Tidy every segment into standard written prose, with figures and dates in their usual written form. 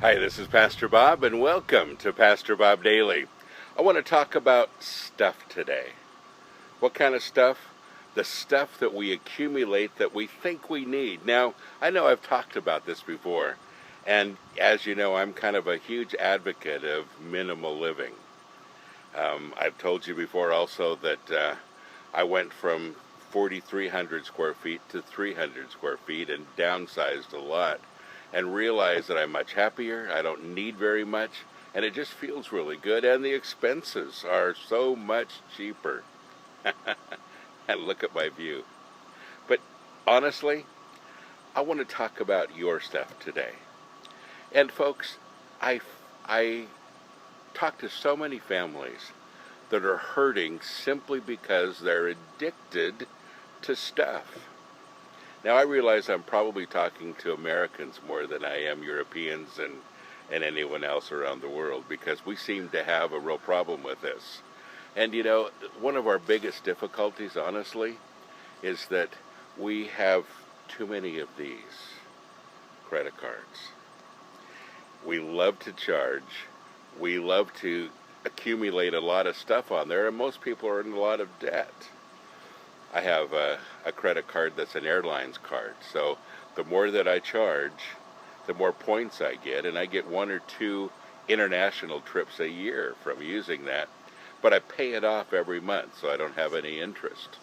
Hi, this is Pastor Bob, and welcome to Pastor Bob Daily. I want to talk about stuff today. What kind of stuff? The stuff that we accumulate that we think we need. Now, I know I've talked about this before, and as you know, I'm kind of a huge advocate of minimal living. I've told you before also that I went from 4,300 square feet to 300 square feet and downsized a lot, and realize that I'm much happier, I don't need very much, and it just feels really good, and the expenses are so much cheaper. And look at my view. But honestly, I want to talk about your stuff today. And folks, I talk to so many families that are hurting simply because they're addicted to stuff. Now, I realize I'm probably talking to Americans more than I am Europeans and anyone else around the world, because we seem to have a real problem with this. And, you know, one of our biggest difficulties, honestly, is that we have too many of these credit cards. We love to charge. We love to accumulate a lot of stuff on there, and most people are in a lot of debt. I have a credit card that's an airlines card, so the more that I charge, the more points I get, and I get 1 or 2 international trips a year from using that, but I pay it off every month, so I don't have any interest.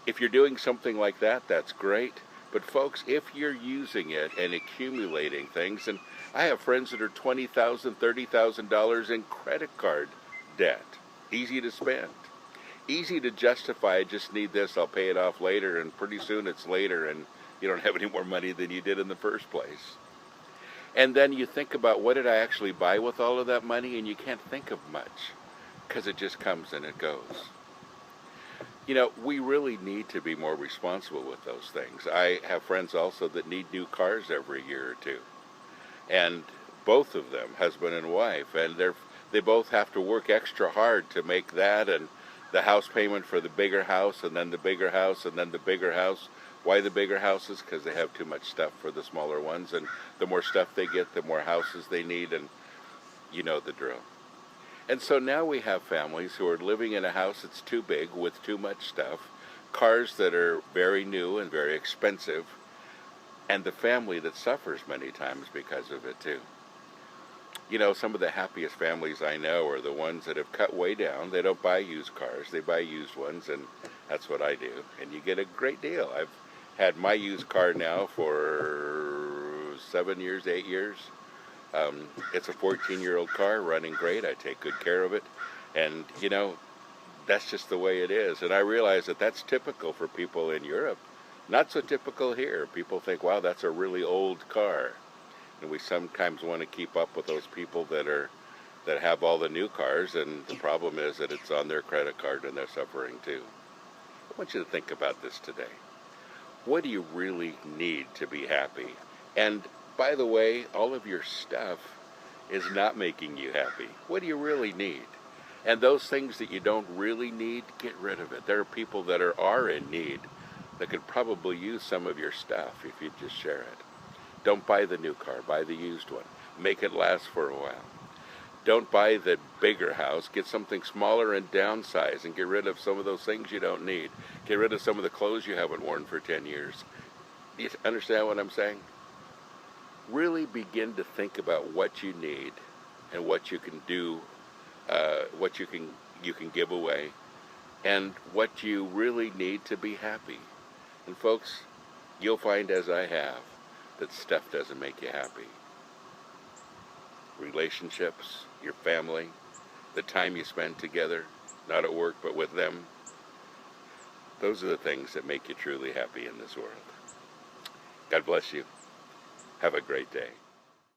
If you're doing something like that, that's great, but folks, if you're using it and accumulating things, and I have friends that are $20,000, $30,000 in credit card debt, easy to spend. Easy to justify, I just need this, I'll pay it off later, and pretty soon it's later and you don't have any more money than you did in the first place. And then you think about, what did I actually buy with all of that money? And you can't think of much, because it just comes and it goes. You know, we really need to be more responsible with those things. I have friends also that need new cars every year or two. And both of them, husband and wife, and they both have to work extra hard to make that, and the house payment for the bigger house, and then the bigger house, and then the bigger house. Why the bigger houses? Because they have too much stuff for the smaller ones, and the more stuff they get, the more houses they need, and you know the drill. And so now we have families who are living in a house that's too big with too much stuff, cars that are very new and very expensive, and the family that suffers many times because of it too. You know, some of the happiest families I know are the ones that have cut way down. They don't buy used cars, they buy used ones, and that's what I do. And you get a great deal. I've had my used car now for 7 years, 8 years. It's a 14-year-old car, running great. I take good care of it. And, you know, that's just the way it is. And I realize that that's typical for people in Europe. Not so typical here. People think, wow, that's a really old car. And we sometimes want to keep up with those people that have all the new cars, and the problem is that it's on their credit card and they're suffering too. I want you to think about this today. What do you really need to be happy? And by the way, all of your stuff is not making you happy. What do you really need? And those things that you don't really need, get rid of it. There are people that are in need that could probably use some of your stuff if you just share it. Don't buy the new car, buy the used one. Make it last for a while. Don't buy the bigger house, get something smaller and downsize and get rid of some of those things you don't need. Get rid of some of the clothes you haven't worn for 10 years. Do you understand what I'm saying? Really begin to think about what you need and what you can do, what you can give away, and what you really need to be happy. And folks, you'll find, as I have, that stuff doesn't make you happy. Relationships, your family, the time you spend together, not at work but with them, those are the things that make you truly happy in this world. God bless you. Have a great day.